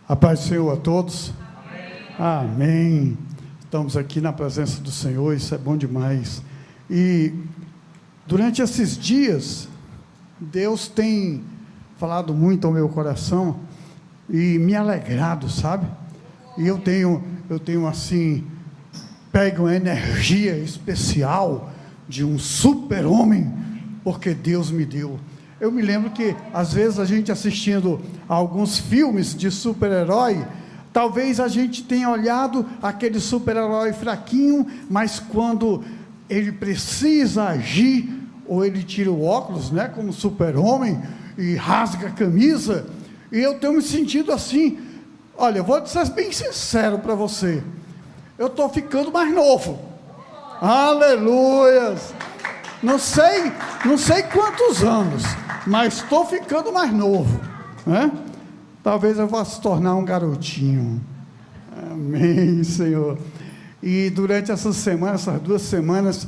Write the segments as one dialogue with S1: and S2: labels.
S1: A paz do Senhor a todos. Amém. Amém. Estamos aqui na presença do Senhor, isso é bom demais. E durante esses dias, Deus tem falado muito ao meu coração e me alegrado, sabe? E eu tenho assim, pego uma energia especial de um super-homem, porque Deus me deu. Eu me lembro que, às vezes, a gente assistindo a alguns filmes de super-herói, talvez a gente tenha olhado aquele super-herói fraquinho, mas quando ele precisa agir, ou ele tira o óculos, né, como super-homem, e rasga a camisa, e eu tenho me sentido assim. Olha, eu vou ser bem sincero para você, eu estou ficando mais novo. Aleluias! Não sei quantos anos, mas estou ficando mais novo, né? Talvez eu vá se tornar um garotinho. Amém, Senhor. E durante essas 2 semanas,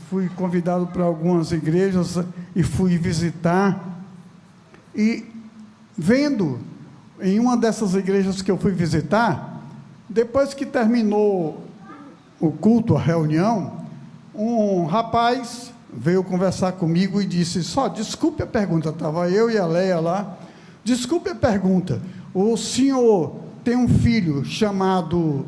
S1: fui convidado para algumas igrejas e fui visitar. E vendo em uma dessas igrejas que eu fui visitar, depois que terminou o culto, a reunião, um rapaz veio conversar comigo e disse: só desculpe a pergunta, estava eu e a Leia lá, desculpe a pergunta, o senhor tem um filho chamado,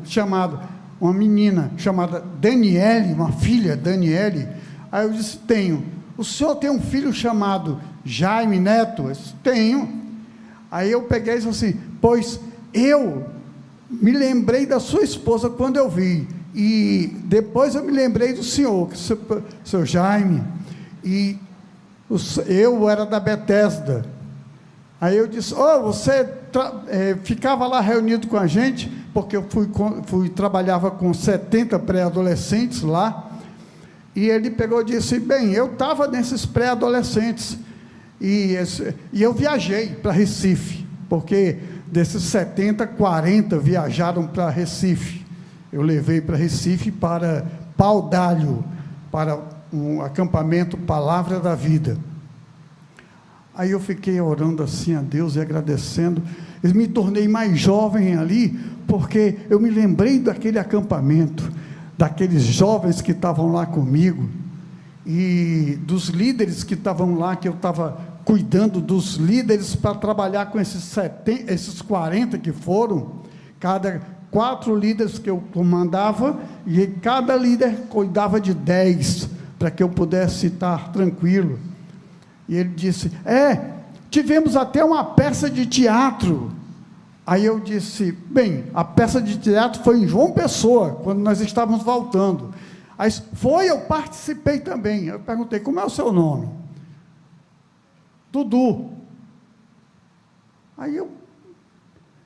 S1: uma menina chamada Daniele, uma filha, Daniele? Aí eu disse: tenho. O senhor tem um filho chamado Jaime Neto? Eu disse: tenho. Aí eu peguei e disse assim: pois eu me lembrei da sua esposa quando eu vi, e depois eu me lembrei do senhor, seu Jaime, e eu era da Bethesda. Aí eu disse: você ficava lá reunido com a gente, porque eu trabalhava com 70 pré-adolescentes lá, e ele pegou e disse: bem, eu estava nesses pré-adolescentes, e eu viajei para Recife, porque desses 70, 40 viajaram para Recife. Eu levei para Recife, para Pau d'Alho, para um acampamento Palavra da Vida. Aí eu fiquei orando assim a Deus e agradecendo. Eu me tornei mais jovem ali, porque eu me lembrei daquele acampamento, daqueles jovens que estavam lá comigo, e dos líderes que estavam lá, que eu estava cuidando dos líderes para trabalhar com esses 40 que foram, cada 4 líderes que eu comandava, e cada líder cuidava de 10, para que eu pudesse estar tranquilo. E ele disse: tivemos até uma peça de teatro. Aí eu disse: bem, a peça de teatro foi em João Pessoa, quando nós estávamos voltando. Aí eu participei também. Eu perguntei: como é o seu nome? Dudu. Aí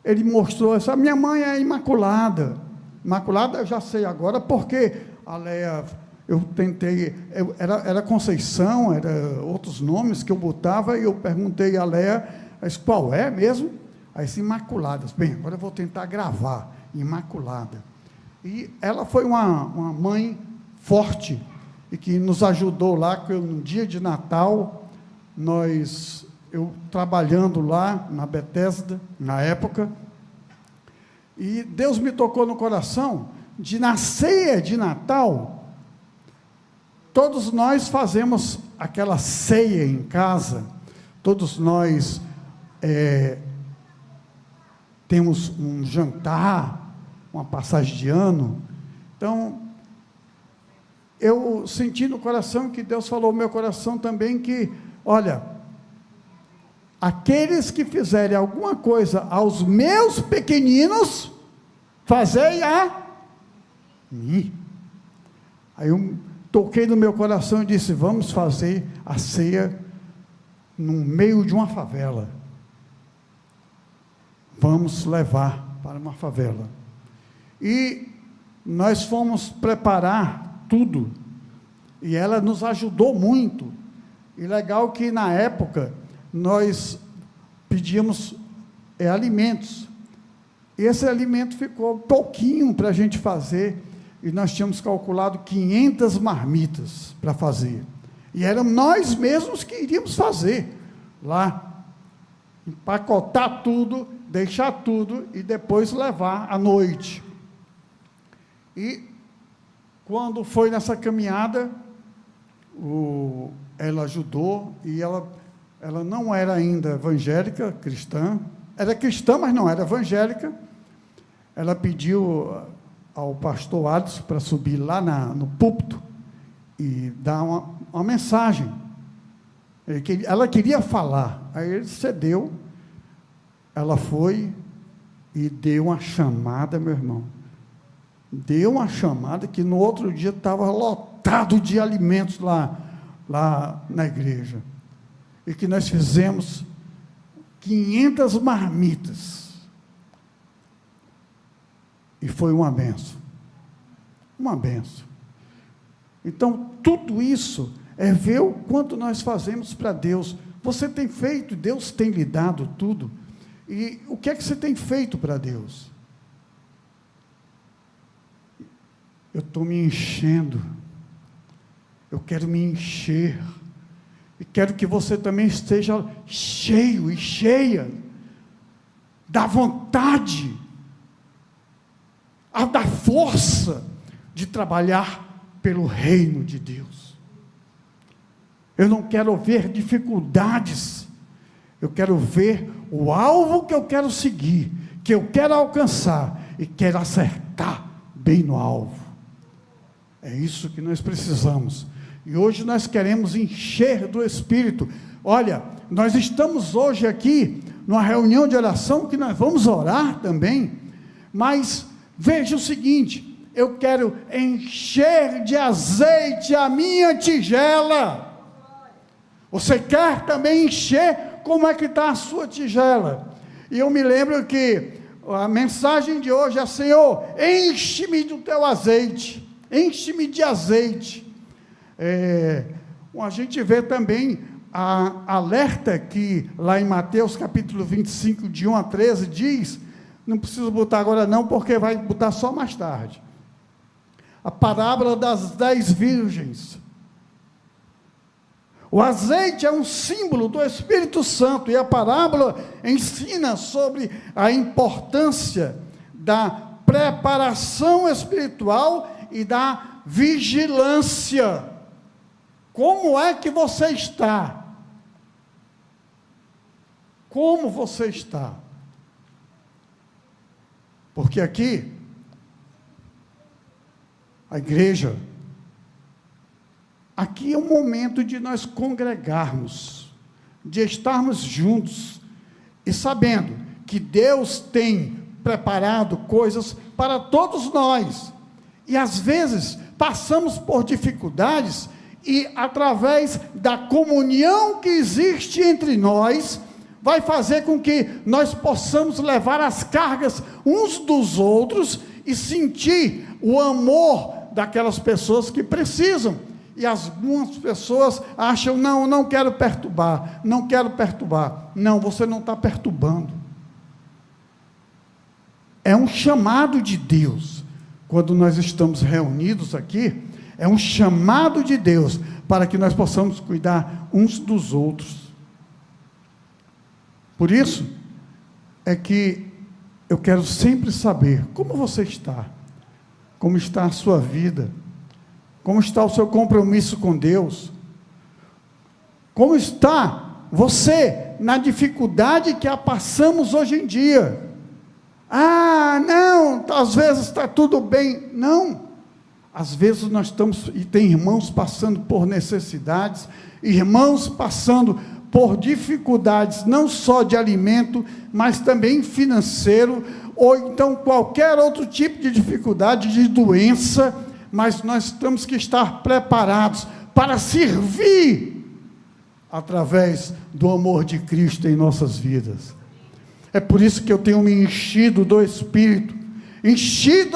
S1: ele mostrou essa: minha mãe é Imaculada. Imaculada eu já sei agora, porque a Leia, eu tentei, era Conceição, era outros nomes que eu botava, e eu perguntei a Leia: mas qual é mesmo? Aí disse: Imaculada. Bem, agora eu vou tentar gravar, Imaculada. E ela foi uma mãe forte, e que nos ajudou lá, que no dia de Natal, eu trabalhando lá na Bethesda, na época, e Deus me tocou no coração, na ceia de Natal, todos nós fazemos aquela ceia em casa, todos nós temos um jantar, uma passagem de ano. Então, eu senti no coração que Deus falou no meu coração também que, olha, aqueles que fizerem alguma coisa aos meus pequeninos, fazei a mim. Aí eu toquei no meu coração e disse: vamos fazer a ceia no meio de uma favela. Vamos levar para uma favela. E nós fomos preparar tudo, e ela nos ajudou muito. E legal que na época nós pedíamos alimentos, e esse alimento ficou pouquinho para a gente fazer, e nós tínhamos calculado 500 marmitas para fazer, e éramos nós mesmos que iríamos fazer lá, empacotar tudo, deixar tudo e depois levar à noite. E quando foi nessa caminhada, ela ajudou, e ela não era ainda evangélica, cristã, era cristã, mas não era evangélica. Ela pediu ao pastor Alisson para subir lá no púlpito e dar uma mensagem. Ela queria falar, aí ele cedeu, ela foi e deu uma chamada, meu irmão. Deu uma chamada que no outro dia estava lotado de alimentos lá na igreja. E que nós fizemos 500 marmitas. E foi uma benção. Uma benção. Então, tudo isso é ver o quanto nós fazemos para Deus. Você tem feito, Deus tem lhe dado tudo. E o que é que você tem feito para Deus? Eu estou me enchendo. Eu quero me encher. E quero que você também esteja cheio e cheia da vontade, da força de trabalhar pelo reino de Deus. Eu não quero ver dificuldades, eu quero ver o alvo que eu quero seguir, que eu quero alcançar, e quero acertar bem no alvo. É isso que nós precisamos. E hoje nós queremos encher do Espírito. Olha, nós estamos hoje aqui, numa reunião de oração, que nós vamos orar também, mas veja o seguinte, eu quero encher de azeite a minha tigela. Você quer também encher? Como é que está a sua tigela? E eu me lembro que a mensagem de hoje é: Senhor, enche-me do teu azeite, enche-me de azeite. A gente vê também a alerta que lá em Mateus capítulo 25, de 1 a 13, diz, não preciso botar agora não, porque vai botar só mais tarde, a parábola das 10 virgens. O azeite é um símbolo do Espírito Santo, e a parábola ensina sobre a importância da preparação espiritual e da vigilância. Como é que você está? Como você está? Porque aqui, a igreja, aqui é o momento de nós congregarmos, de estarmos juntos, e sabendo que Deus tem preparado coisas para todos nós, e às vezes passamos por dificuldades, e através da comunhão que existe entre nós, vai fazer com que nós possamos levar as cargas uns dos outros, e sentir o amor daquelas pessoas que precisam. E algumas pessoas acham, não quero perturbar, não quero perturbar. Não, você não está perturbando. É um chamado de Deus. Quando nós estamos reunidos aqui, é um chamado de Deus, para que nós possamos cuidar uns dos outros. Por isso, é que eu quero sempre saber, como você está? Como está a sua vida? Como está o seu compromisso com Deus? Como está você na dificuldade que passamos hoje em dia? Não, às vezes está tudo bem. Não, às vezes nós estamos, e tem irmãos passando por necessidades, irmãos passando por dificuldades, não só de alimento, mas também financeiro, ou então qualquer outro tipo de dificuldade, de doença, mas nós temos que estar preparados para servir através do amor de Cristo em nossas vidas. É por isso que eu tenho me enchido do Espírito, enchido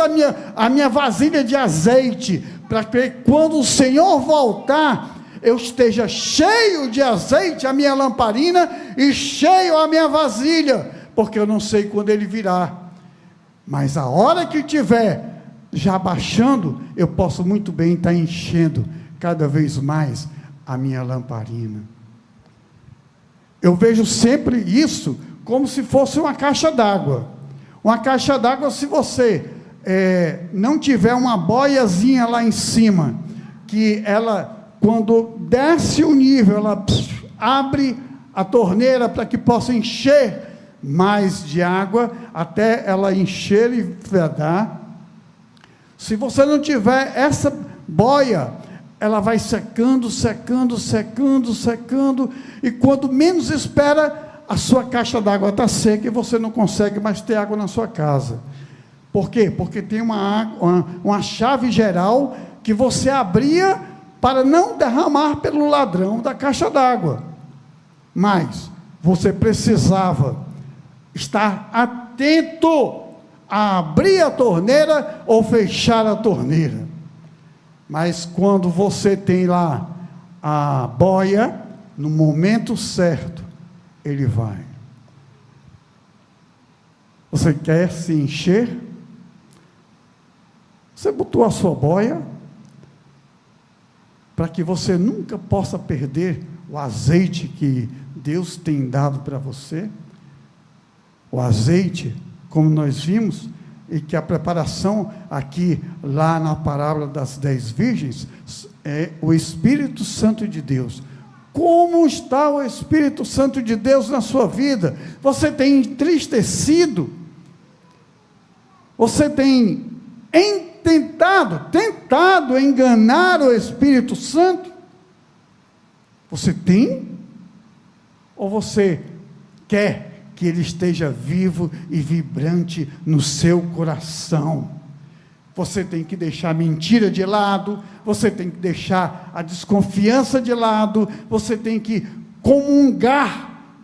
S1: a minha vasilha de azeite, para que quando o Senhor voltar, eu esteja cheio de azeite, a minha lamparina, e cheio a minha vasilha, porque eu não sei quando Ele virá, mas a hora que tiver já baixando, eu posso muito bem estar enchendo cada vez mais a minha lamparina. Eu vejo sempre isso como se fosse uma caixa d'água. Uma caixa d'água, se você não tiver uma boiazinha lá em cima, que ela, quando desce o nível, ela abre a torneira para que possa encher mais de água, até ela encher e vedar. Se você não tiver essa boia, ela vai secando, secando, secando, secando, e quando menos espera, a sua caixa d'água está seca e você não consegue mais ter água na sua casa. Por quê? Porque tem uma chave geral que você abria para não derramar pelo ladrão da caixa d'água. Mas você precisava estar atento a abrir a torneira ou fechar a torneira. Mas quando você tem lá a boia, no momento certo, ele vai. Você quer se encher? Você botou a sua boia para que você nunca possa perder o azeite que Deus tem dado para você. O azeite, como nós vimos, e que a preparação aqui, lá na parábola das 10 virgens, é o Espírito Santo de Deus. Como está o Espírito Santo de Deus na sua vida? Você tem entristecido? Você tem tentado enganar o Espírito Santo? Você tem? Ou você quer que ele esteja vivo e vibrante no seu coração? Você tem que deixar a mentira de lado, você tem que deixar a desconfiança de lado, você tem que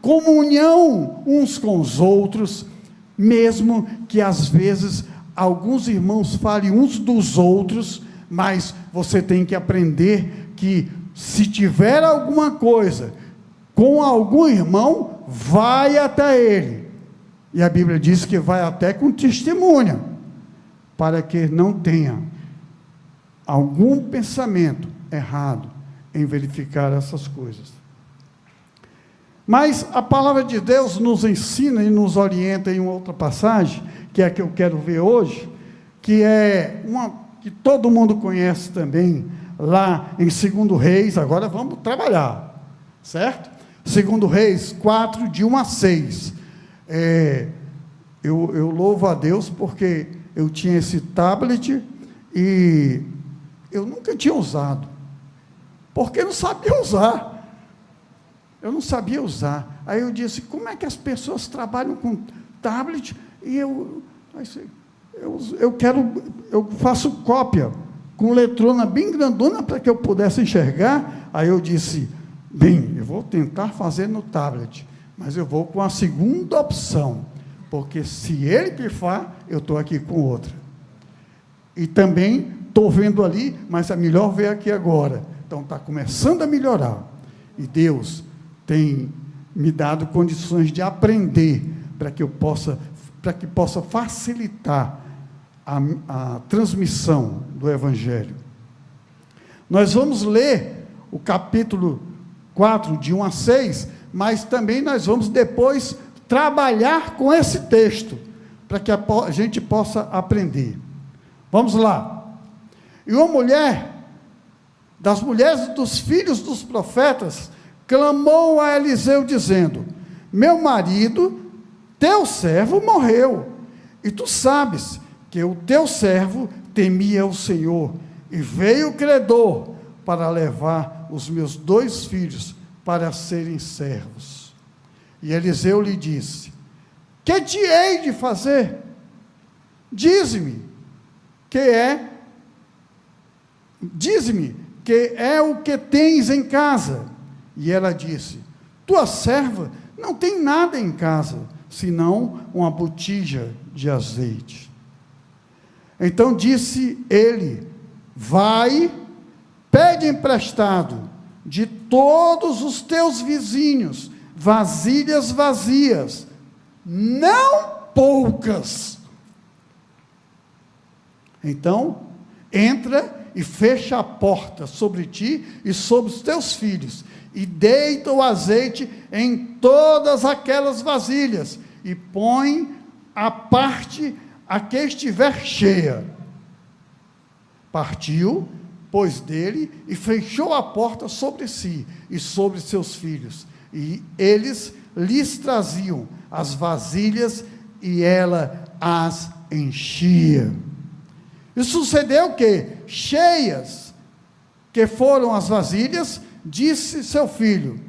S1: comunhão uns com os outros, mesmo que às vezes alguns irmãos falem uns dos outros, mas você tem que aprender que se tiver alguma coisa com algum irmão, vai até ele, e a Bíblia diz que vai até com testemunha, para que não tenha algum pensamento errado em verificar essas coisas. Mas a palavra de Deus nos ensina e nos orienta em uma outra passagem, que é a que eu quero ver hoje, que é uma que todo mundo conhece também, lá em 2 Reis. Agora vamos trabalhar, certo? 2 Reis 4, de 1 a 6. Eu louvo a Deus porque eu tinha esse tablet e eu nunca tinha usado, porque eu não sabia usar. Eu não sabia usar. Aí eu disse, como é que as pessoas trabalham com tablet? E eu faço cópia com letrona bem grandona para que eu pudesse enxergar. Aí eu disse, bem, eu vou tentar fazer no tablet, mas eu vou com a segunda opção, porque se ele pifar, eu estou aqui com outra. E também estou vendo ali, mas é melhor ver aqui agora. Então está começando a melhorar. E Deus tem me dado condições de aprender para que possa facilitar a transmissão do Evangelho. Nós vamos ler o capítulo 4, de 1 a 6, mas também nós vamos depois trabalhar com esse texto, para que a gente possa aprender. Vamos lá. E uma mulher, das mulheres dos filhos dos profetas, clamou a Eliseu, dizendo, meu marido, teu servo, morreu, e tu sabes que o teu servo temia o Senhor, e veio o credor para levar os meus 2 filhos para serem servos. E Eliseu lhe disse, que te hei de fazer? Dize-me que é o que tens em casa. E ela disse, tua serva não tem nada em casa, senão uma botija de azeite. Então disse ele, vai, pede emprestado de todos os teus vizinhos, vasilhas vazias, não poucas. Então, entra e fecha a porta sobre ti e sobre os teus filhos, e deita o azeite em todas aquelas vasilhas, e põe a parte a que estiver cheia. Partiu, pois, dele, e fechou a porta sobre si e sobre seus filhos, e eles lhes traziam as vasilhas, e ela as enchia. E sucedeu que, cheias que foram as vasilhas, disse seu filho: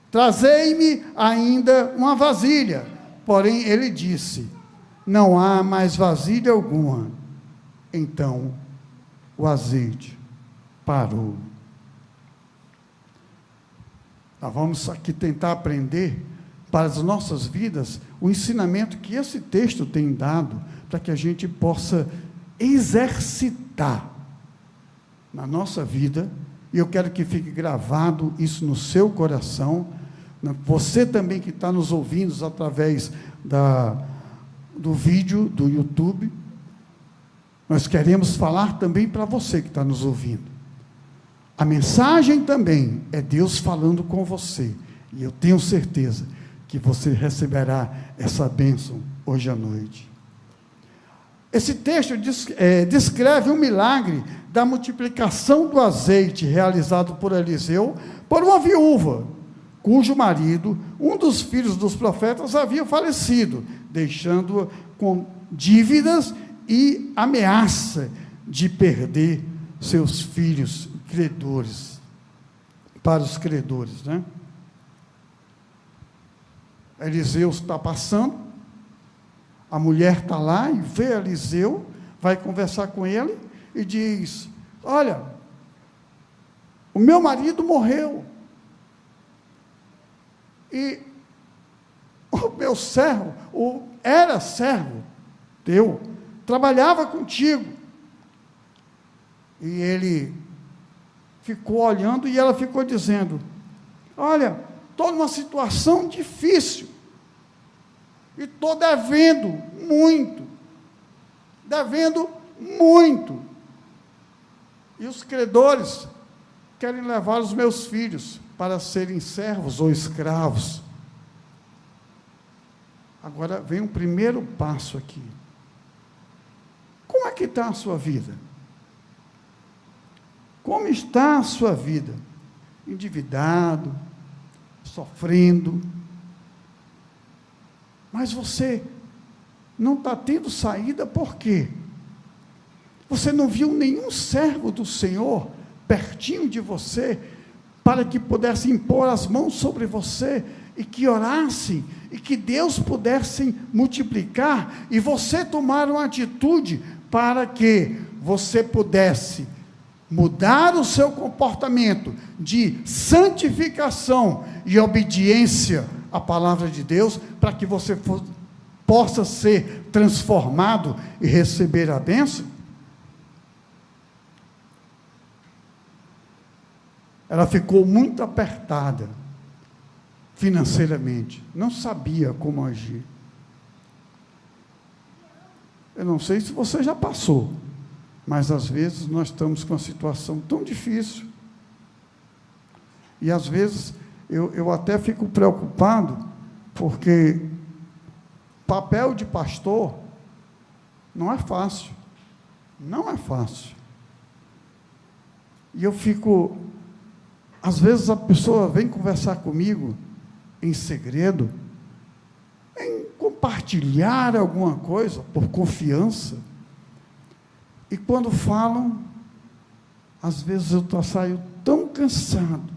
S1: trazei-me ainda uma vasilha. Porém ele disse: não há mais vasilha alguma. Então o azeite parou. Nós vamos aqui tentar aprender para as nossas vidas o ensinamento que esse texto tem dado, para que a gente possa exercitar na nossa vida, e eu quero que fique gravado isso no seu coração. Você também que está nos ouvindo através do vídeo do YouTube, nós queremos falar também para você que está nos ouvindo. A mensagem também é Deus falando com você, e eu tenho certeza que você receberá essa bênção hoje à noite. Esse texto descreve um milagre da multiplicação do azeite realizado por Eliseu por uma viúva, cujo marido, um dos filhos dos profetas, havia falecido, deixando-a com dívidas e ameaça de perder seus filhos credores, para os credores, né? Eliseu está passando, a mulher está lá e vê Eliseu, vai conversar com ele e diz: olha, o meu marido morreu, e o meu servo, era servo teu, trabalhava contigo. E ele ficou olhando, e ela ficou dizendo: olha, estou numa situação difícil, e estou devendo muito, e os credores querem levar os meus filhos para serem servos ou escravos. Agora vem o primeiro passo aqui. Como é que está a sua vida? Como está a sua vida? Endividado, sofrendo, mas você não está tendo saída. Por quê? Você não viu nenhum servo do Senhor pertinho de você, para que pudesse impor as mãos sobre você, e que orassem, e que Deus pudesse multiplicar, e você tomar uma atitude, para que você pudesse mudar o seu comportamento de santificação e obediência à palavra de Deus, para que você possa ser transformado e receber a bênção? Ela ficou muito apertada financeiramente, não sabia como agir. Eu não sei se você já passou, mas às vezes nós estamos com uma situação tão difícil, e às vezes eu até fico preocupado, porque papel de pastor não é fácil, e eu fico, às vezes a pessoa vem conversar comigo em segredo, em compartilhar alguma coisa por confiança, e quando falam, às vezes eu saio tão cansado,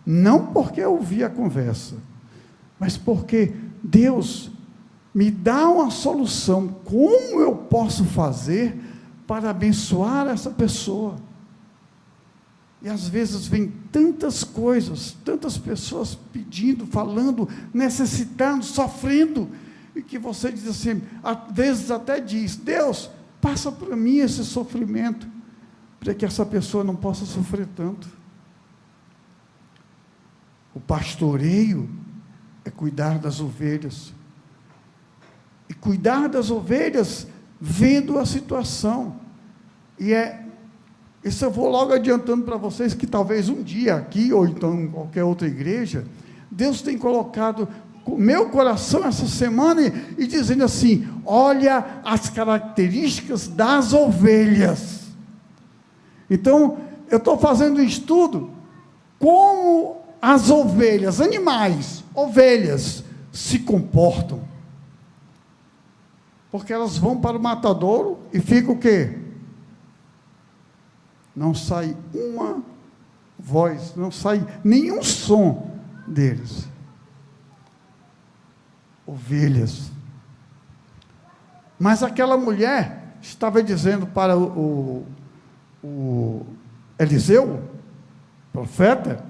S1: não porque eu ouvi a conversa, mas porque Deus me dá uma solução. Como eu posso fazer para abençoar essa pessoa? E às vezes vem tantas coisas, tantas pessoas pedindo, falando, necessitando, sofrendo, e que você diz assim, às vezes até diz: Deus, passa para mim esse sofrimento, para que essa pessoa não possa sofrer tanto. O pastoreio é cuidar das ovelhas, e cuidar das ovelhas vendo a situação. E isso eu vou logo adiantando para vocês, que talvez um dia aqui, ou então em qualquer outra igreja, Deus tem colocado o meu coração essa semana e dizendo assim: olha as características das ovelhas. Então, eu estou fazendo um estudo como as ovelhas, animais, ovelhas, se comportam. Porque elas vão para o matadouro e fica o quê? Não sai uma voz, não sai nenhum som deles. Ovelhas. Mas aquela mulher estava dizendo para o Eliseu, profeta,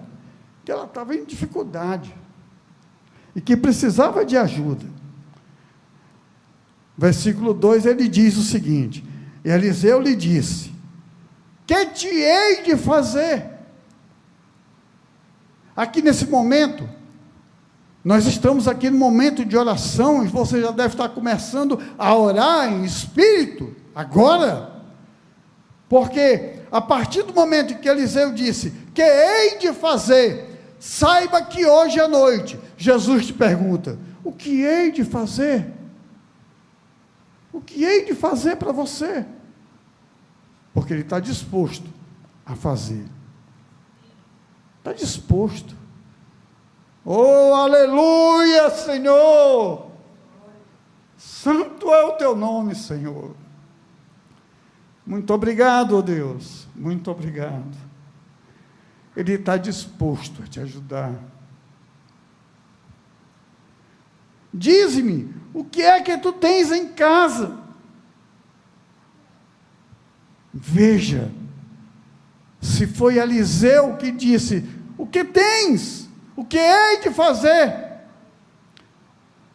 S1: que ela estava em dificuldade e que precisava de ajuda. Versículo 2, ele diz o seguinte: Eliseu lhe disse: que te hei de fazer? Aqui nesse momento, nós estamos aqui no momento de oração, e você já deve estar começando a orar em espírito, agora, porque a partir do momento que Eliseu disse: que hei de fazer? Saiba que hoje à noite, Jesus te pergunta: o que hei de fazer? O que hei de fazer para você? Porque Ele está disposto a fazer. Está disposto. Oh, aleluia, Senhor! Santo é o Teu nome, Senhor. Muito obrigado, oh Deus. Muito obrigado. Ele está disposto a te ajudar. Dize-me, o que é que tu tens em casa? Veja, se foi Eliseu que disse: o que tens? O que hei de fazer?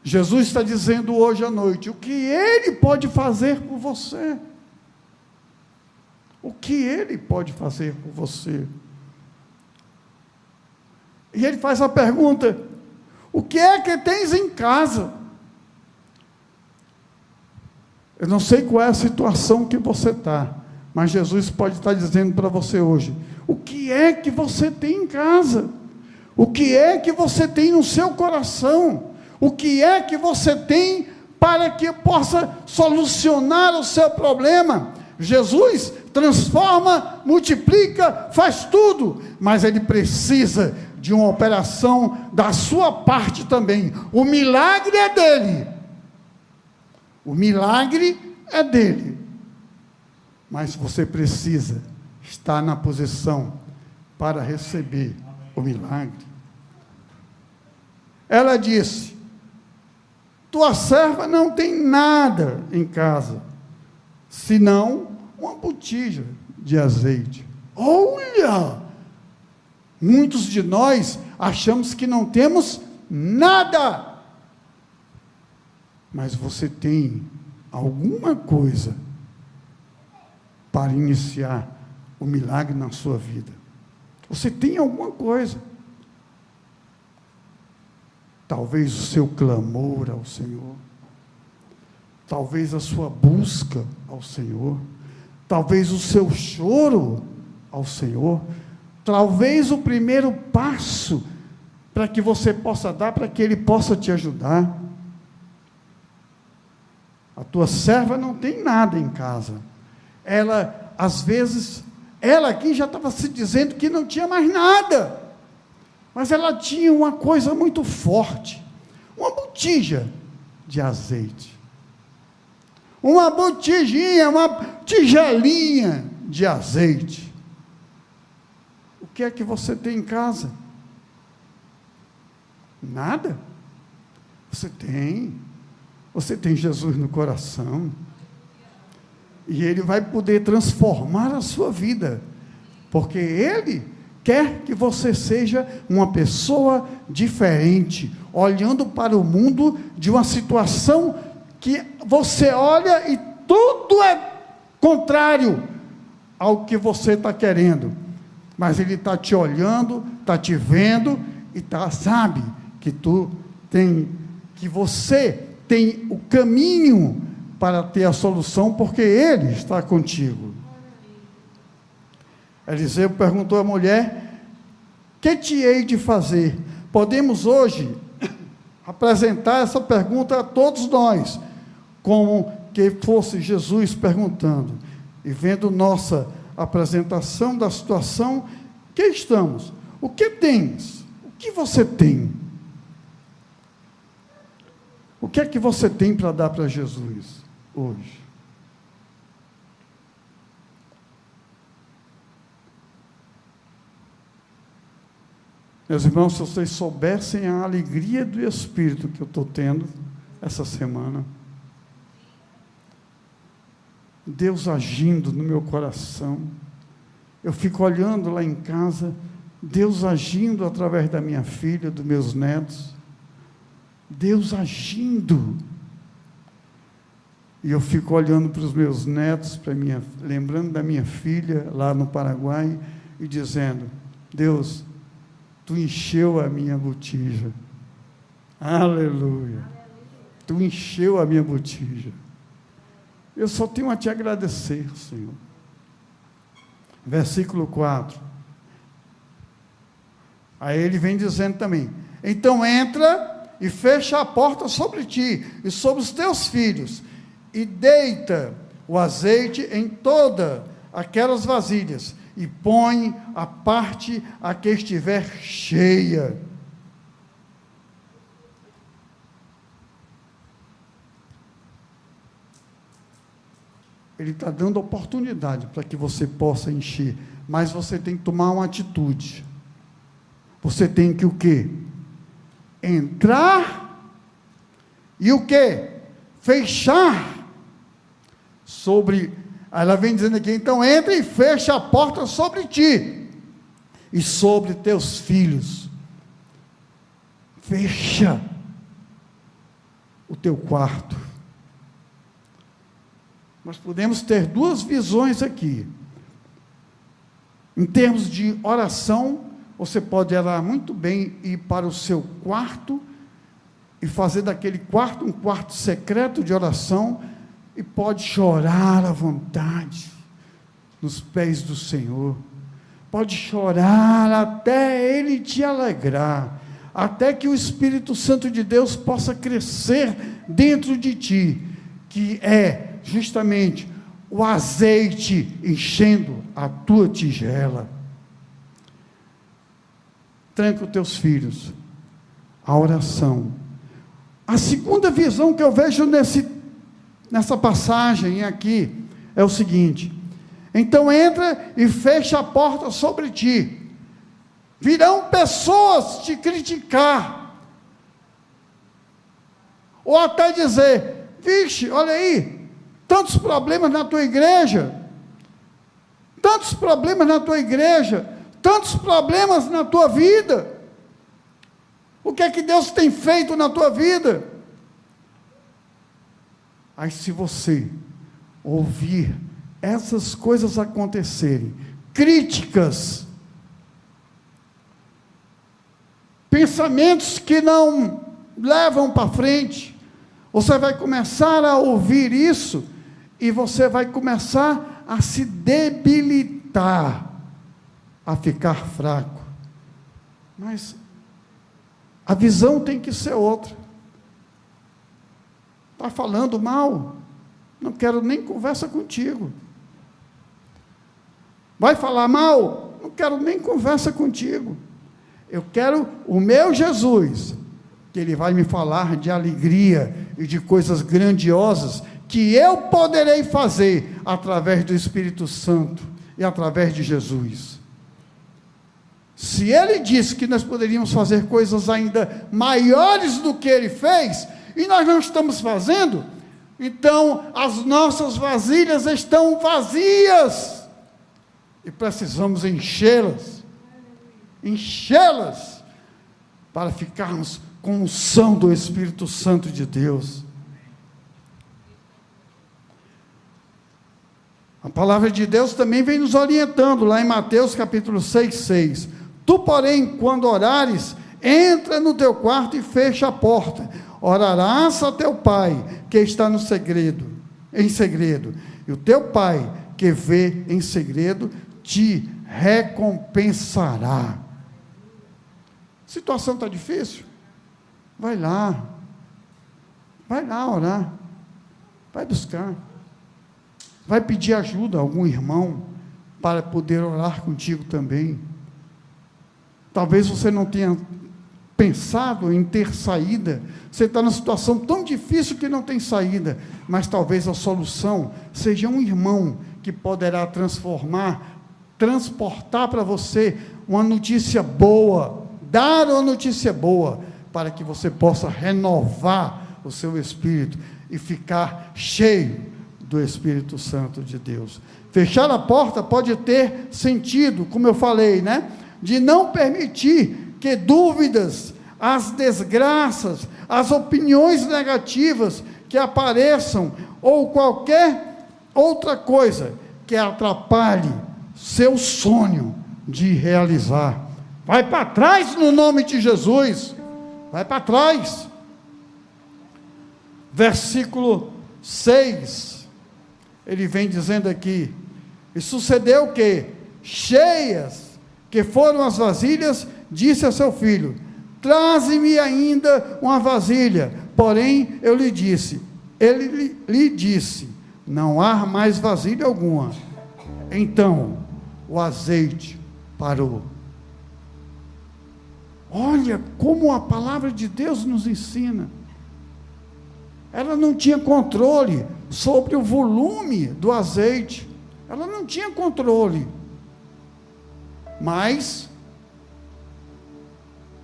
S1: Jesus está dizendo hoje à noite: o que Ele pode fazer por você? O que Ele pode fazer por você? E Ele faz a pergunta: o que é que tens em casa? Eu não sei qual é a situação que você está, mas Jesus pode estar dizendo para você hoje: o que é que você tem em casa? O que é que você tem no seu coração? O que é que você tem para que possa solucionar o seu problema? Jesus transforma, multiplica, faz tudo, mas Ele precisa de uma operação da sua parte também. O milagre é dele. O milagre é dele. Mas você precisa estar na posição para receber o milagre. Ela disse: tua serva não tem nada em casa, senão uma botija de azeite. Olha! Muitos de nós achamos que não temos nada, mas você tem alguma coisa para iniciar o milagre na sua vida. Você tem alguma coisa. Talvez o seu clamor ao Senhor, talvez a sua busca ao Senhor, talvez o seu choro ao Senhor, talvez o primeiro passo para que você possa dar, para que Ele possa te ajudar. A tua serva não tem nada em casa. Ela, às vezes, ela aqui já estava se dizendo que não tinha mais nada, mas ela tinha uma coisa muito forte, uma botija de azeite, uma botijinha, uma tigelinha de azeite. O que é que você tem em casa? Nada? Você tem Jesus no coração, e Ele vai poder transformar a sua vida, porque Ele quer que você seja uma pessoa diferente, olhando para o mundo de uma situação que você olha e tudo é contrário ao que você está querendo, mas Ele está te olhando, está te vendo, e sabe que você tem o caminho para ter a solução, porque Ele está contigo. Eliseu perguntou à mulher: que te hei de fazer? Podemos hoje apresentar essa pergunta a todos nós, como que fosse Jesus perguntando, e vendo nossa apresentação da situação, que estamos? O que tens? O que você tem? O que é que você tem para dar para Jesus hoje? Meus irmãos, se vocês soubessem a alegria do Espírito que eu estou tendo essa semana, Deus agindo no meu coração, eu fico olhando lá em casa, Deus agindo através da minha filha, dos meus netos, Deus agindo, e eu fico olhando para os meus netos, lembrando da minha filha lá no Paraguai, e dizendo: Deus, Tu encheu a minha botija, aleluia, Tu encheu a minha botija, eu só tenho a Te agradecer, Senhor. Versículo 4, aí ele vem dizendo também: então entra e fecha a porta sobre ti e sobre os teus filhos, e deita o azeite em todas aquelas vasilhas, e põe a parte a que estiver cheia. Ele está dando oportunidade para que você possa encher, mas você tem que tomar uma atitude. Você tem que o quê? Entrar e o quê? Fechar sobre... Ela vem dizendo aqui: então entra e fecha a porta sobre ti e sobre teus filhos. Fecha o teu quarto. Nós podemos ter duas visões aqui. Em termos de oração, você pode orar muito bem, ir para o seu quarto e fazer daquele quarto um quarto secreto de oração, e pode chorar à vontade nos pés do Senhor, pode chorar até Ele te alegrar, até que o Espírito Santo de Deus possa crescer dentro de ti, que é justamente o azeite enchendo a tua tigela. Tranca os teus filhos, a oração. A segunda visão que eu vejo nessa passagem aqui é o seguinte: então entra e fecha a porta sobre ti. Virão pessoas te criticar, ou até dizer: vixe, olha aí, tantos problemas na tua igreja, tantos problemas na tua igreja, tantos problemas na tua vida, o que é que Deus tem feito na tua vida? Aí, se você ouvir essas coisas acontecerem, críticas, pensamentos que não levam para frente, você vai começar a ouvir isso, e você vai começar a se debilitar, a ficar fraco. Mas a visão tem que ser outra. Está falando mal? Não quero nem conversa contigo. Vai falar mal? Não quero nem conversa contigo. Eu quero o meu Jesus, que Ele vai me falar de alegria e de coisas grandiosas que eu poderei fazer através do Espírito Santo e através de Jesus. Se Ele disse que nós poderíamos fazer coisas ainda maiores do que Ele fez, e nós não estamos fazendo, então as nossas vasilhas estão vazias, e precisamos enchê-las, para ficarmos com unção do Espírito Santo de Deus. A palavra de Deus também vem nos orientando, lá em Mateus capítulo 6:6. Tu, porém, quando orares, entra no teu quarto e fecha a porta, orarás a teu Pai, que está no segredo, em segredo, e o teu Pai que vê em segredo te recompensará. A situação está difícil? Vai lá orar, vai buscar, vai pedir ajuda a algum irmão para poder orar contigo também. Talvez você não tenha pensado em ter saída, você está numa situação tão difícil que não tem saída, mas talvez a solução seja um irmão que poderá transportar para você uma notícia boa, dar uma notícia boa, para que você possa renovar o seu espírito e ficar cheio do Espírito Santo de Deus. Fechar a porta pode ter sentido, como eu falei, né? De não permitir que dúvidas, as desgraças, as opiniões negativas que apareçam, ou qualquer outra coisa que atrapalhe seu sonho de realizar. Vai para trás no nome de Jesus, vai para trás. Versículo 6, ele vem dizendo aqui, e sucedeu que, cheias que foram as vasilhas, disse a seu filho, traze-me ainda uma vasilha, porém ele lhe disse, não há mais vasilha alguma. Então, o azeite parou. Olha como a palavra de Deus nos ensina. Ela não tinha controle sobre o volume do azeite, ela não tinha controle, mas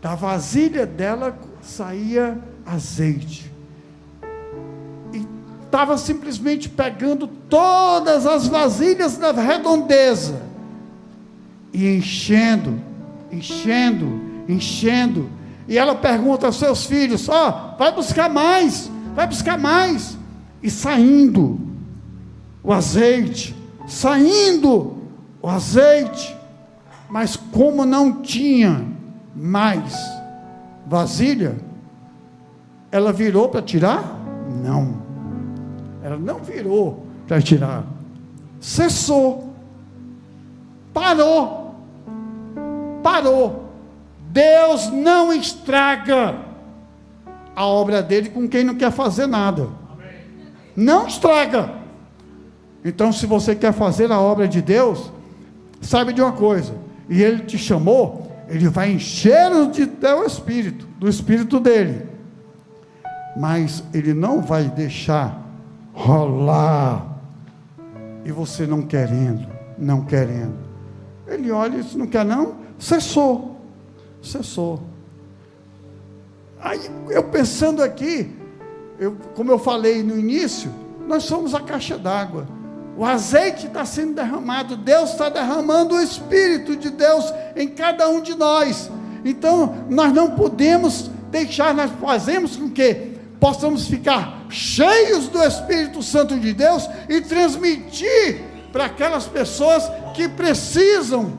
S1: da vasilha dela saía azeite, e estava simplesmente pegando todas as vasilhas da redondeza, e enchendo, e ela pergunta aos seus filhos, vai buscar mais, e saindo o azeite, mas como não tinha mais vasilha, ela virou para tirar? Não, ela não virou para tirar, cessou, parou. Deus não estraga a obra dele com quem não quer fazer nada. Não estraga. Então, se você quer fazer a obra de Deus, sabe de uma coisa, e ele te chamou, ele vai encher de teu espírito, do espírito dele, mas ele não vai deixar rolar, e você não querendo, ele olha e diz, não quer não, cessou. Aí, eu pensando aqui, como eu falei no início, nós somos a caixa d'água, o azeite está sendo derramado, Deus está derramando o Espírito de Deus em cada um de nós, então nós não podemos deixar, nós fazemos com que possamos ficar cheios do Espírito Santo de Deus e transmitir para aquelas pessoas que precisam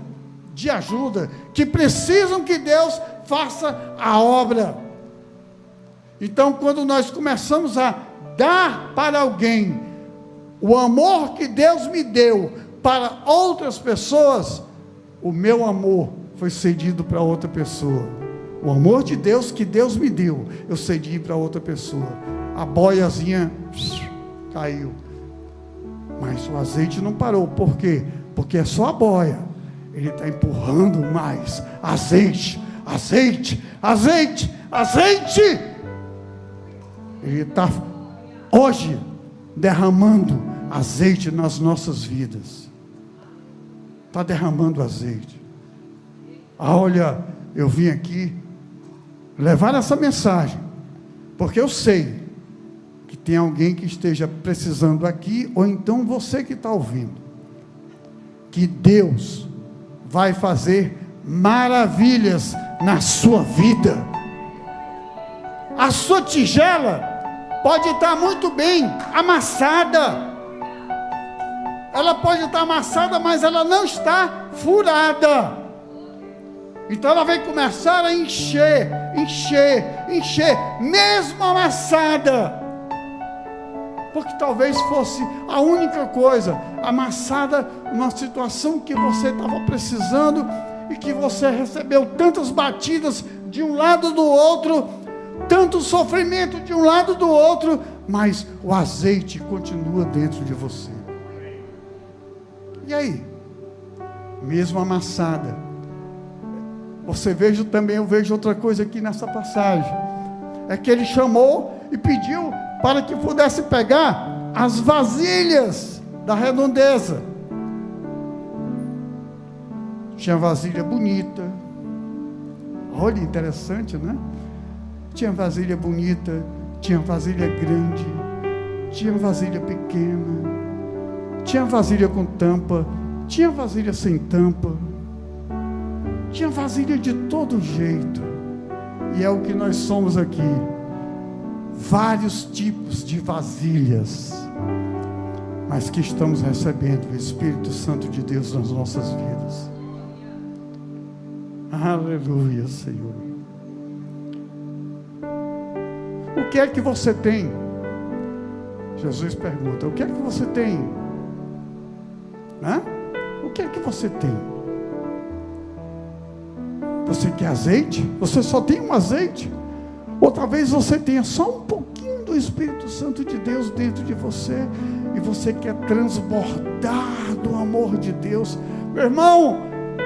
S1: de ajuda, que precisam que Deus faça a obra. Então, quando nós começamos a dar para alguém o amor que Deus me deu para outras pessoas, o meu amor foi cedido para outra pessoa. O amor de Deus que Deus me deu, eu cedi para outra pessoa. A boiazinha caiu, mas o azeite não parou. Por quê? Porque é só a boia. Ele está empurrando mais azeite. Ele está hoje derramando azeite nas nossas vidas. Está derramando azeite. Olha, eu vim aqui levar essa mensagem, porque eu sei que tem alguém que esteja precisando aqui, ou então você que está ouvindo, que Deus vai fazer maravilhas na sua vida. A sua tigela pode estar muito bem amassada, ela pode estar amassada, mas ela não está furada. Então ela vai começar a encher, mesmo amassada, porque talvez fosse a única coisa amassada numa situação que você estava precisando e que você recebeu tantas batidas de um lado do outro, tanto sofrimento de um lado do outro, mas o azeite continua dentro de você. E aí? Mesmo amassada. Eu vejo outra coisa aqui nessa passagem. É que ele chamou e pediu para que pudesse pegar as vasilhas da redondeza. Tinha vasilha bonita. Olha, interessante, né? Tinha vasilha bonita, tinha vasilha grande, tinha vasilha pequena, tinha vasilha com tampa, tinha vasilha sem tampa, tinha vasilha de todo jeito. E é o que nós somos aqui. Vários tipos de vasilhas, mas que estamos recebendo o Espírito Santo de Deus nas nossas vidas. Aleluia, Senhor. O que é que você tem? Jesus pergunta: o que é que você tem? O que é que você tem? Você quer azeite? Você só tem um azeite? Ou talvez você tenha só um pouquinho do Espírito Santo de Deus dentro de você e você quer transbordar do amor de Deus. Meu irmão,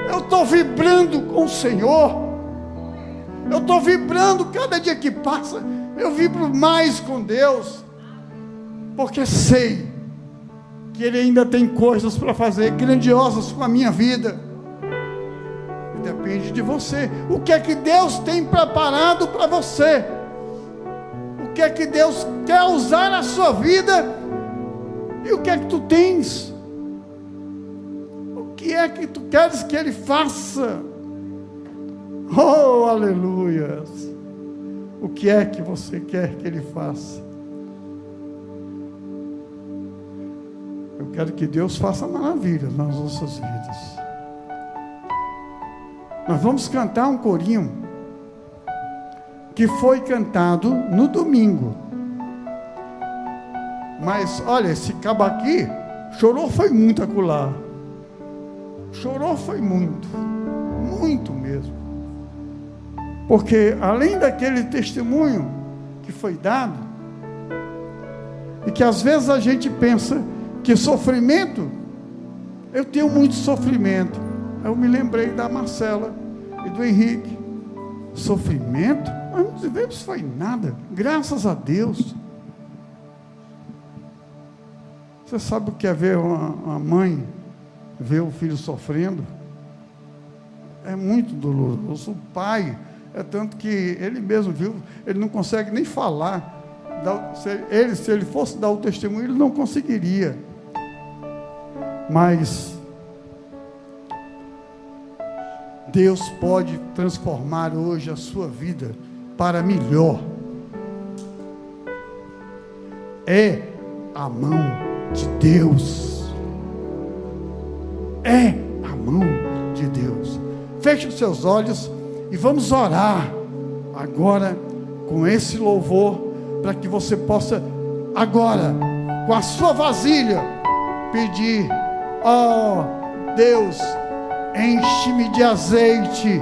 S1: eu estou vibrando com o Senhor. Eu estou vibrando cada dia que passa. Eu vibro mais com Deus, porque sei que Ele ainda tem coisas para fazer grandiosas com a minha vida. Depende de você. O que é que Deus tem preparado para você? O que é que Deus quer usar na sua vida? E o que é que tu tens? O que é que tu queres que Ele faça? Oh, aleluia! O que é que você quer que Ele faça? Eu quero que Deus faça maravilhas nas nossas vidas. Nós vamos cantar um corinho que foi cantado no domingo. Mas olha, esse cabo aqui chorou foi muito acolá. Chorou foi muito, muito mesmo. Porque além daquele testemunho que foi dado, e que às vezes a gente pensa que sofrimento, eu tenho muito sofrimento. Eu me lembrei da Marcela e do Henrique. Sofrimento? Nós não tivemos foi nada, graças a Deus. Você sabe o que é ver uma mãe ver o filho sofrendo? É muito doloroso. O pai, é tanto que ele mesmo viu, ele não consegue nem falar. Se ele fosse dar o testemunho, ele não conseguiria. Mas Deus pode transformar hoje a sua vida para melhor. É a mão de Deus. É a mão de Deus. Feche os seus olhos e vamos orar agora com esse louvor, para que você possa agora, com a sua vasilha, pedir: ó Deus, enche-me de azeite,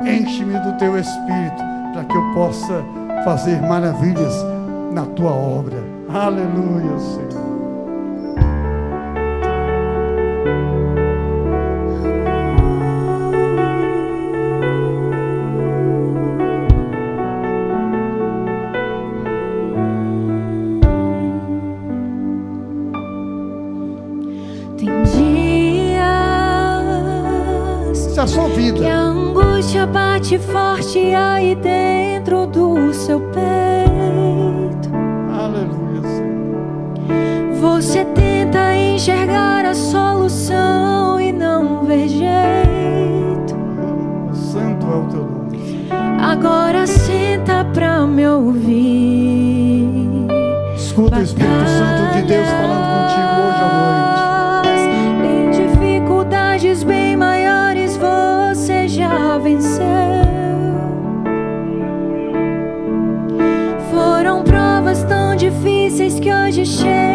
S1: enche-me do teu Espírito, para que eu possa fazer maravilhas na tua obra. Aleluia, Senhor. A sua vida.
S2: Que a angústia bate forte aí dentro do seu peito.
S1: Aleluia, Senhor.
S2: Você tenta enxergar a solução e não vê jeito.
S1: Santo é o teu nome.
S2: Agora senta pra me ouvir.
S1: Escuta o Espírito Santo de Deus falando contigo hoje à noite.
S2: Em dificuldades bem maiores você já venceu. Foram provas tão difíceis que hoje chegam.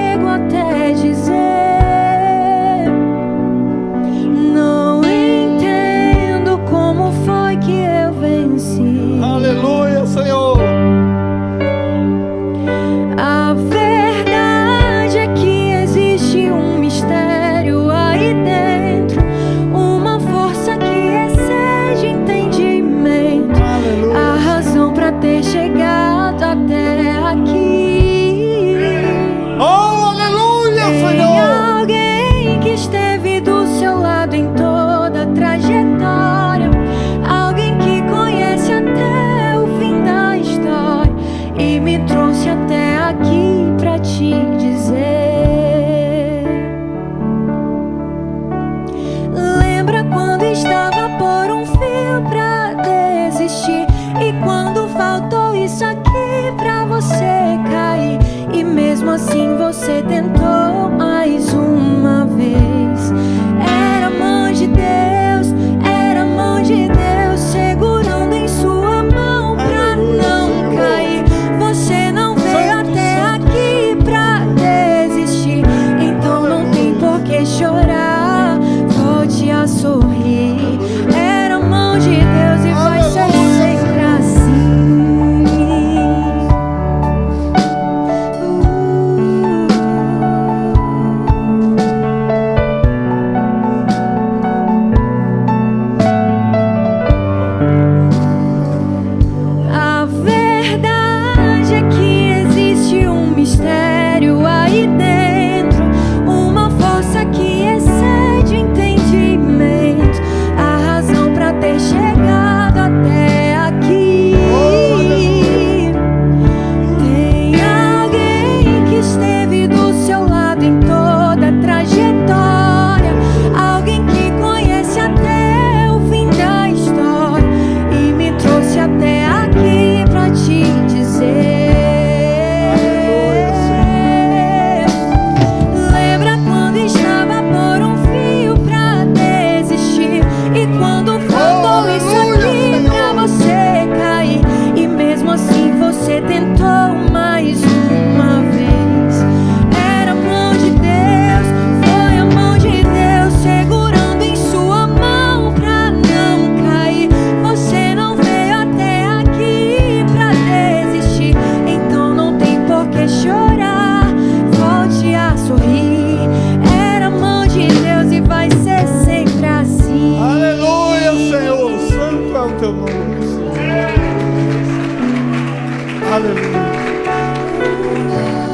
S1: Aleluia.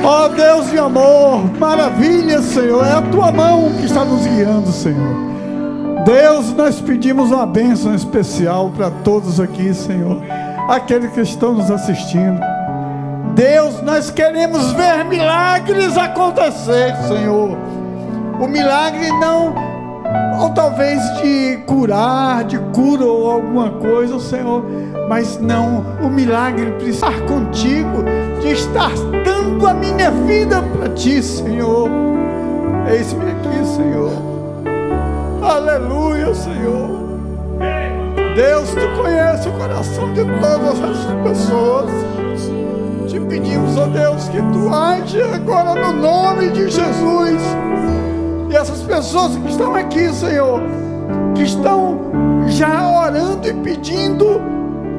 S1: Ó Deus de amor, maravilha, Senhor, é a tua mão que está nos guiando, Senhor. Deus, nós pedimos uma bênção especial para todos aqui, Senhor, aqueles que estão nos assistindo. Deus, nós queremos ver milagres acontecer, Senhor. O milagre não, ou talvez de curar, de cura ou alguma coisa, Senhor, mas não, o milagre precisa estar contigo, de estar dando a minha vida para ti, Senhor. Eis-me aqui, Senhor. Aleluia, Senhor. Deus, tu conhece o coração de todas as pessoas. Te pedimos, ó Deus, que tu age agora no nome de Jesus. E essas pessoas que estão aqui, Senhor, que estão já orando e pedindo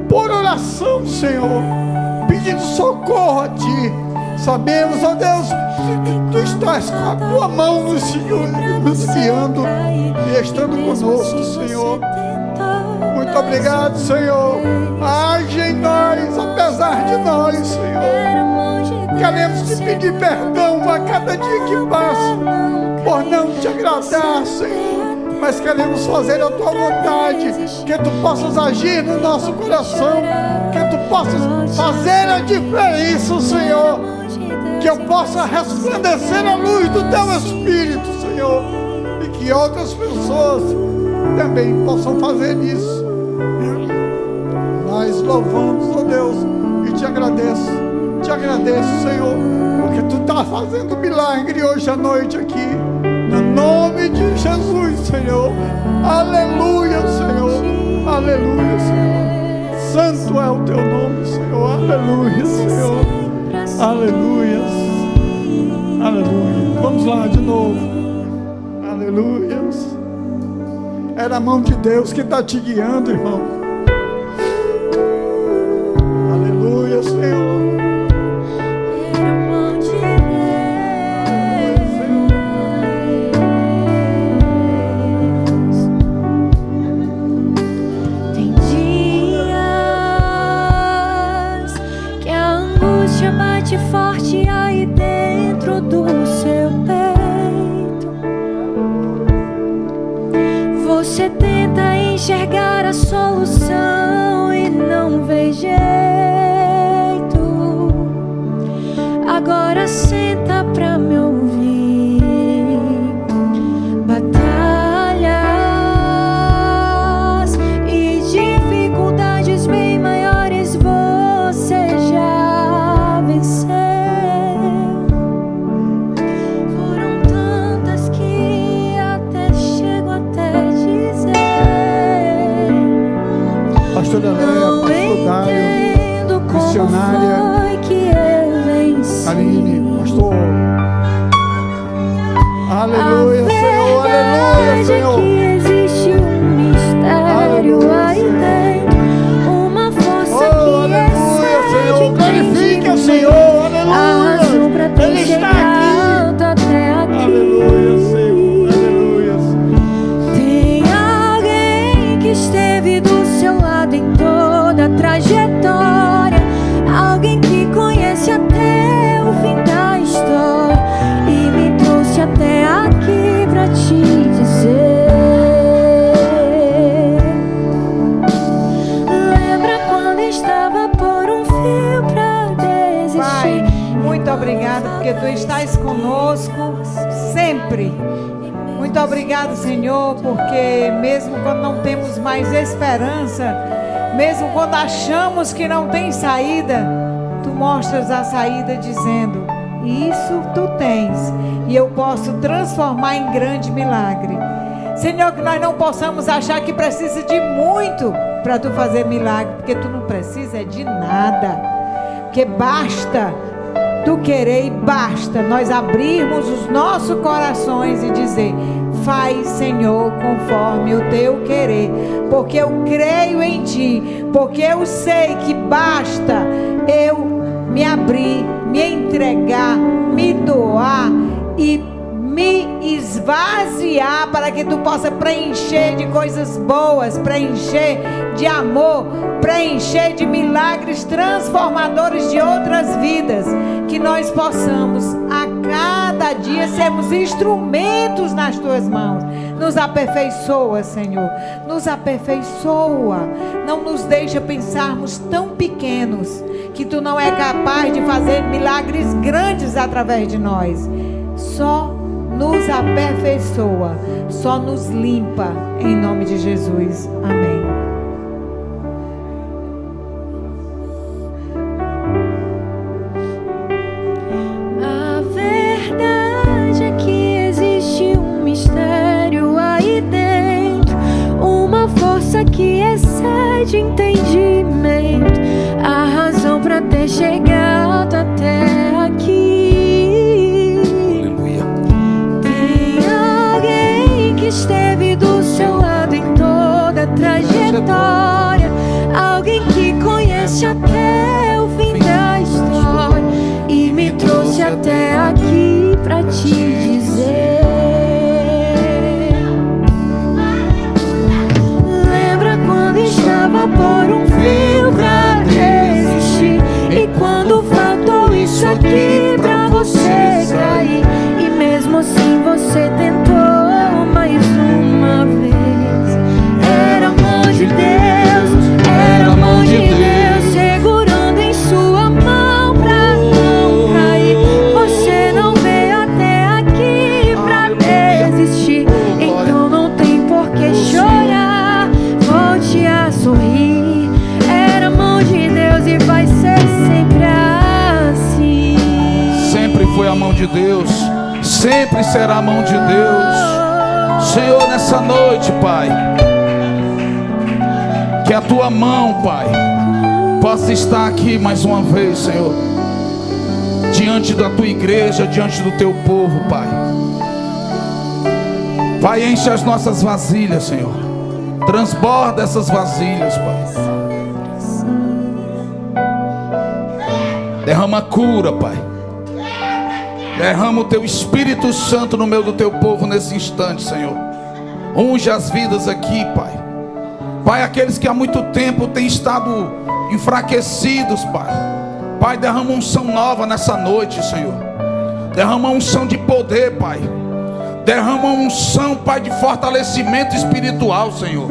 S1: por oração, Senhor, pedindo socorro a ti. Sabemos, ó Deus, que tu estás com a tua mão no Senhor, nos guiando e estando conosco, Senhor. Muito obrigado, Senhor. Age em nós, apesar de nós, Senhor. Queremos te pedir perdão a cada dia que passa, por não te agradar, Senhor. Mas queremos fazer a tua vontade, que tu possas agir no nosso coração, que tu possas fazer a diferença, Senhor. Que eu possa resplandecer a luz do teu Espírito, Senhor, e que outras pessoas também possam fazer isso. Nós louvamos, ó Deus, e te agradeço, Senhor, porque tu está fazendo milagre hoje à noite aqui, no nome de Jesus, Senhor. Aleluia, Senhor. Aleluia, Senhor. Santo é o teu nome, Senhor. Aleluia, Senhor. Aleluia. Aleluia. Vamos lá de novo. Aleluia. Era a mão de Deus que está te guiando, irmão. Aleluia, Senhor.
S2: Forte aí dentro do seu peito, você tenta enxergar a solução e não vê jeito. Agora senta pra me ouvir. Batalhas e dificuldades bem maiores você já venceu. Foram tantas que até chego até dizer.
S1: Pastor André, pastor Dário, missionária
S2: foi que eu venci.
S1: Aline, pastor. Aleluia, Senhor, aleluia, Senhor.
S2: Que existe um mistério
S1: Aleluia,
S2: aí
S1: Senhor.
S2: dentro, uma força que
S1: Aleluia, Senhor.
S2: excede
S1: Glorifique o
S2: entendimento.
S1: Senhor, aleluia.
S2: Arrasou pra ter
S1: Ele está aqui.
S2: chegado até aqui.
S1: Aleluia, Senhor, aleluia.
S2: Tem alguém que esteve do seu lado em toda a trajetória, alguém que conhece até o fim da história e me trouxe até aqui pra te dizer. Lembra quando estava por um fio pra desistir?
S3: Pai, muito obrigada porque tu estás conosco sempre. Muito obrigado, Senhor, porque mesmo quando não temos mais esperança, mesmo quando achamos que não tem saída, tu mostras a saída dizendo: isso tu tens e eu posso transformar em grande milagre. Senhor, que nós não possamos achar que precisa de muito para tu fazer milagre, porque tu não precisa de nada, porque basta tu querer e basta nós abrirmos os nossos corações e dizer: faz, Senhor, conforme o teu querer, porque eu creio em ti, porque eu sei que basta eu me abrir, me entregar, me doar e me esvaziar para que tu possa preencher de coisas boas, preencher de amor, preencher de milagres transformadores de outras vidas, que nós possamos a cada dia sermos instrumentos nas tuas mãos. Nos aperfeiçoa, Senhor, nos aperfeiçoa. Não nos deixa pensarmos tão pequenos, que tu não é capaz de fazer milagres grandes através de nós. Só nos aperfeiçoa, só nos limpa, em nome de Jesus. Amém.
S2: A verdade é que existe um mistério aí dentro, uma força que excede entendimento, a razão para ter chegado até aqui. Esteve do seu lado em toda a trajetória, alguém que conhece até o fim da história e me trouxe até aqui pra te dizer: lembra quando estava por um fio pra resistir, e quando faltou isso aqui pra você cair, e mesmo assim você tentou mais uma vez. Era a mão de Deus, era a mão de Deus segurando em sua mão pra não cair. Você não veio até aqui pra desistir, então não tem por que chorar, volte a sorrir. Era a mão de Deus e vai ser sempre assim.
S4: Sempre foi a mão de Deus, sempre será a mão de Deus. Senhor, nessa noite, Pai, que a Tua mão, Pai, possa estar aqui mais uma vez, Senhor, diante da Tua igreja, diante do Teu povo, Pai. Pai, enche as nossas vasilhas, Senhor, transborda essas vasilhas, Pai. Derrama cura, Pai. Derrama o Teu Espírito Santo no meio do Teu povo nesse instante, Senhor. Unge as vidas aqui, Pai. Pai, aqueles que há muito tempo têm estado enfraquecidos, Pai. Pai, derrama unção nova nessa noite, Senhor. Derrama unção de poder, Pai. Derrama unção, Pai, de fortalecimento espiritual, Senhor.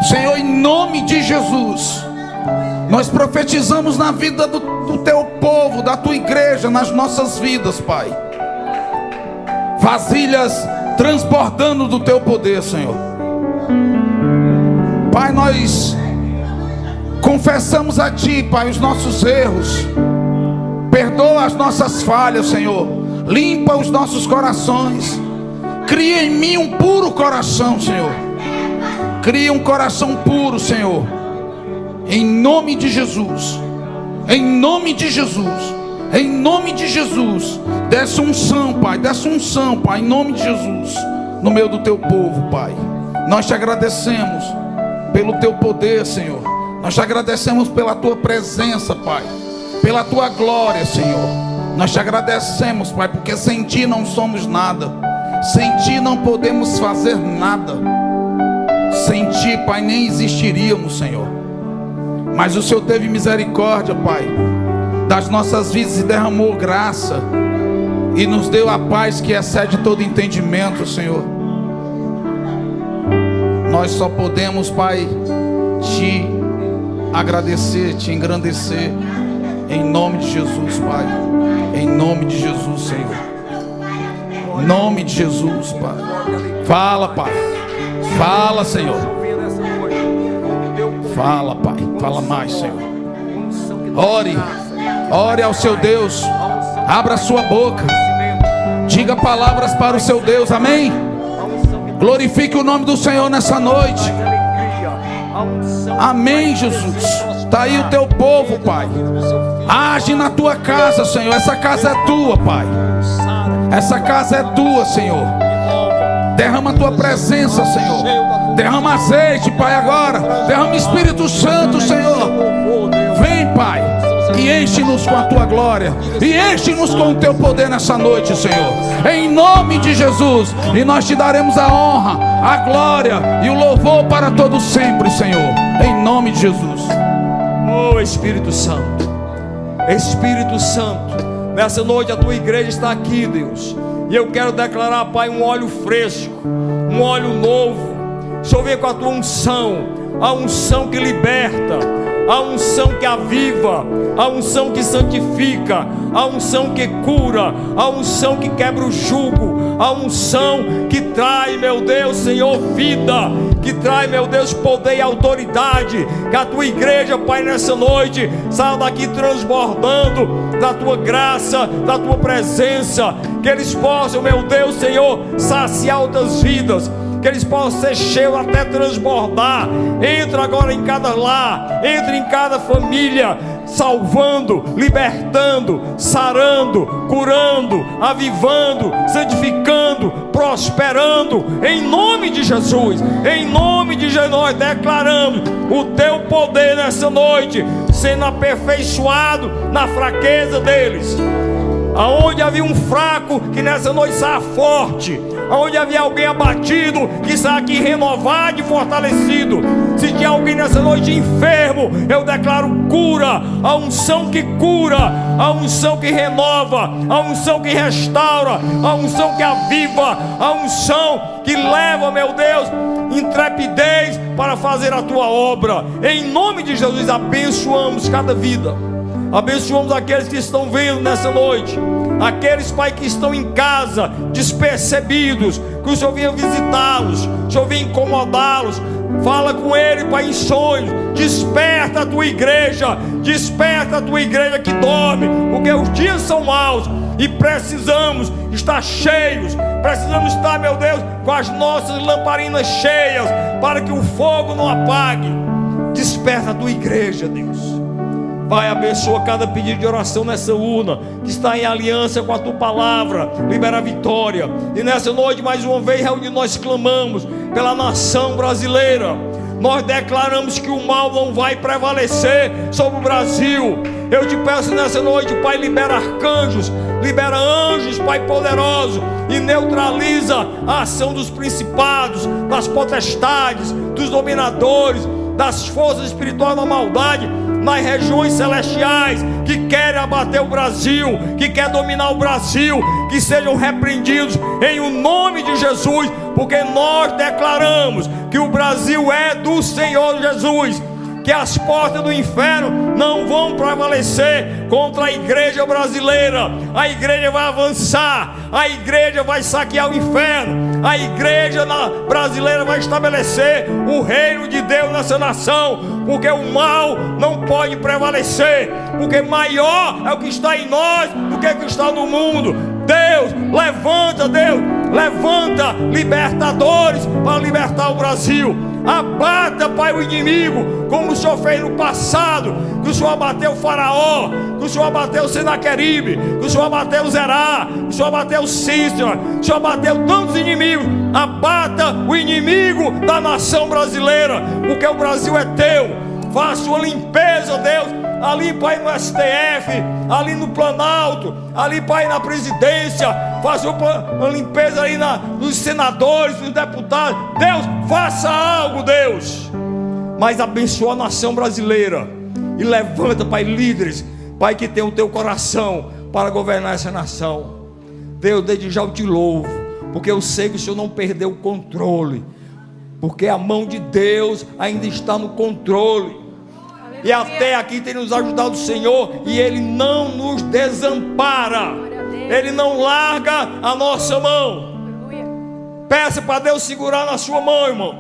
S4: Senhor, em nome de Jesus, nós profetizamos na vida do Teu povo, da Tua igreja, nas nossas vidas, Pai. Vasilhas transbordando do Teu poder, Senhor. Pai, nós confessamos a Ti, Pai, os nossos erros. Perdoa as nossas falhas, Senhor. Limpa os nossos corações. Cria em mim um puro coração, Senhor. Cria um coração puro, Senhor. Em nome de Jesus. Em nome de Jesus. Em nome de Jesus. Desce unção, Pai. Desce unção, Pai. Em nome de Jesus. No meio do Teu povo, Pai. Nós te agradecemos pelo Teu poder, Senhor. Nós te agradecemos pela Tua presença, Pai. Pela Tua glória, Senhor. Nós te agradecemos, Pai, porque sem Ti não somos nada. Sem Ti não podemos fazer nada. Sem Ti, Pai, nem existiríamos, Senhor. Mas o Senhor teve misericórdia, Pai, das nossas vidas e derramou graça e nos deu a paz que excede todo entendimento, Senhor. Nós só podemos, Pai, Te agradecer, Te engrandecer, em nome de Jesus, Pai. Em nome de Jesus, Senhor. Em nome de Jesus, Pai. Fala, Pai. Fala, Senhor. Fala, Pai. Fala mais, Senhor. Ore. Ore ao seu Deus. Abra a sua boca. Diga palavras para o seu Deus. Amém? Glorifique o nome do Senhor nessa noite. Amém, Jesus. Está aí o Teu povo, Pai. Age na Tua casa, Senhor. Essa casa é Tua, Pai. Essa casa é Tua, Senhor. Derrama a Tua presença, Senhor. Derrama azeite, Pai, agora. Derrama Espírito Santo, Senhor. Vem, Pai, e enche-nos com a Tua glória. E enche-nos com o Teu poder nessa noite, Senhor. Em nome de Jesus. E nós Te daremos a honra, a glória e o louvor para todos sempre, Senhor. Em nome de Jesus.
S5: Oh Espírito Santo, Espírito Santo, nessa noite a tua igreja está aqui, Deus, e eu quero declarar, Pai, um óleo fresco, um óleo novo. Senhor, venha com a tua unção, a unção que liberta, a unção que aviva, a unção que santifica, a unção que cura, a unção que quebra o jugo, a unção que traz, meu Deus, Senhor, vida, que traz, meu Deus, poder e autoridade. Que a tua igreja, Pai, nessa noite saia daqui transbordando da tua graça, da tua presença. Que eles possam, meu Deus, Senhor, saciar outras vidas, que eles possam ser cheios até transbordar. Entra agora em cada lar, entra em cada família, salvando, libertando, sarando, curando, avivando, santificando, prosperando, em nome de Jesus. Em nome de Jesus nós declaramos o teu poder nessa noite sendo aperfeiçoado na fraqueza deles. Aonde havia um fraco, que nessa noite saia forte. Aonde havia alguém abatido, que saia aqui renovado e fortalecido. Se tinha alguém nessa noite enfermo, eu declaro cura, a unção que cura, a unção que renova, a unção que restaura, a unção que aviva, a unção que leva, meu Deus, intrepidez para fazer a tua obra. Em nome de Jesus, abençoamos cada vida. Abençoamos aqueles que estão vendo nessa noite, aqueles, Pai, que estão em casa, despercebidos, que o Senhor venha visitá-los, o Senhor venha incomodá-los. Fala com ele, Pai, em sonhos. Desperta a tua igreja, desperta a tua igreja que dorme, porque os dias são maus e precisamos estar cheios, precisamos estar, meu Deus, com as nossas lamparinas cheias, para que o fogo não apague. Desperta a tua igreja, Deus. Pai, abençoa cada pedido de oração nessa urna, que está em aliança com a tua palavra. Libera a vitória. E nessa noite, mais uma vez, reunidos, nós clamamos pela nação brasileira. Nós declaramos que o mal não vai prevalecer sobre o Brasil. Eu te peço nessa noite, Pai, libera arcanjos, libera anjos, Pai poderoso, e neutraliza a ação dos principados, das potestades, dos dominadores, das forças espirituais da maldade nas regiões celestiais, que querem abater o Brasil, que quer dominar o Brasil, que sejam repreendidos em o nome de Jesus, porque nós declaramos que o Brasil é do Senhor Jesus, que as portas do inferno não vão prevalecer contra a igreja brasileira. A igreja vai avançar, a igreja vai saquear o inferno, a igreja brasileira vai estabelecer o reino de Deus nessa nação, porque o mal não pode prevalecer, porque maior é o que está em nós do que o que está no mundo. Deus, levanta, Deus, levanta libertadores para libertar o Brasil. Abata, Pai, o inimigo, como o Senhor fez no passado, que o Senhor abateu o Faraó, que o Senhor abateu o Senaqueribe, que o Senhor abateu o Zerá, que o Senhor abateu o Cícera, que o Senhor abateu tantos inimigos. Abata o inimigo da nação brasileira, porque o Brasil é teu. Faça uma limpeza, Deus, ali, Pai, no STF, ali no Planalto, ali, Pai, na presidência. Faça uma limpeza ali nos senadores, nos deputados. Deus, faça algo, Deus. Mas abençoa a nação brasileira e levanta, Pai, líderes, Pai, que tem o teu coração para governar essa nação. Deus, desde já eu te louvo, porque eu sei que o Senhor não perdeu o controle, porque a mão de Deus ainda está no controle. E até aqui tem nos ajudado o Senhor, e Ele não nos desampara, Ele não larga a nossa mão. Peça para Deus segurar na sua mão, irmão.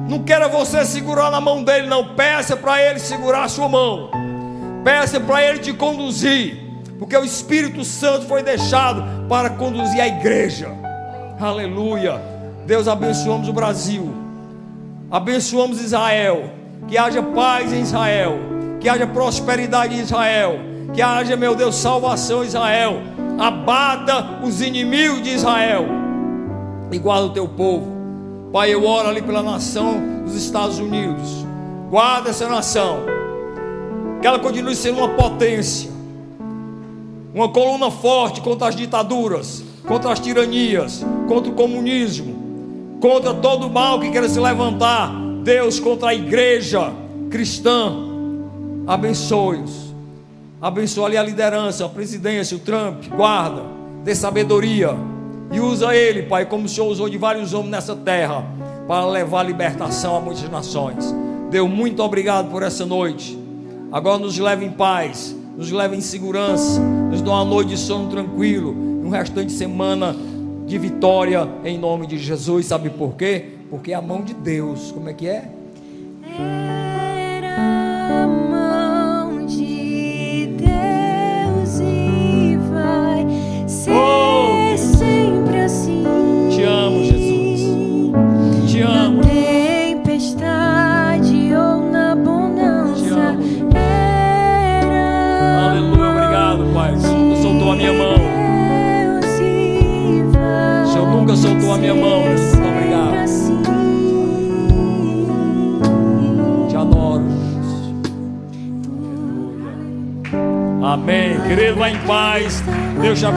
S5: Não queira você segurar na mão dele, não. Peça para Ele segurar a sua mão. Peça para Ele te conduzir, porque o Espírito Santo foi deixado para conduzir a igreja. Aleluia. Deus, abençoamos o Brasil, abençoamos Israel. Que haja paz em Israel, que haja prosperidade em Israel, que haja, meu Deus, salvação em Israel. Abata os inimigos de Israel e guarda o teu povo. Pai, eu oro ali pela nação dos Estados Unidos. Guarda essa nação, que ela continue sendo uma potência, uma coluna forte contra as ditaduras, contra as tiranias, contra o comunismo, contra todo o mal que quer se levantar, Deus, contra a igreja cristã. Abençoe-os. Abençoa ali a liderança, a presidência, o Trump, guarda, dê sabedoria. E usa ele, Pai, como o Senhor usou de vários homens nessa terra, para levar libertação a muitas nações. Deus, muito obrigado por essa noite. Agora nos leve em paz, nos leve em segurança, nos dê uma noite de sono tranquilo, e um restante de semana de vitória, em nome de Jesus. Sabe por quê? Porque a mão de Deus, como é que é?
S2: Era a mão de Deus e vai ser sempre assim.
S5: Te amo, Jesus. Te amo.
S2: Na tempestade ou na bonança. Era
S5: Aleluia, obrigado, Pai. O Senhor nunca soltou a minha mão.
S2: Deus e vai
S5: O Senhor nunca soltou a minha mão. Deus, muito
S2: sempre
S5: obrigado.
S2: assim.
S5: Te adoro, Jesus. Amém. Querido, vá em paz. Deus te abençoe.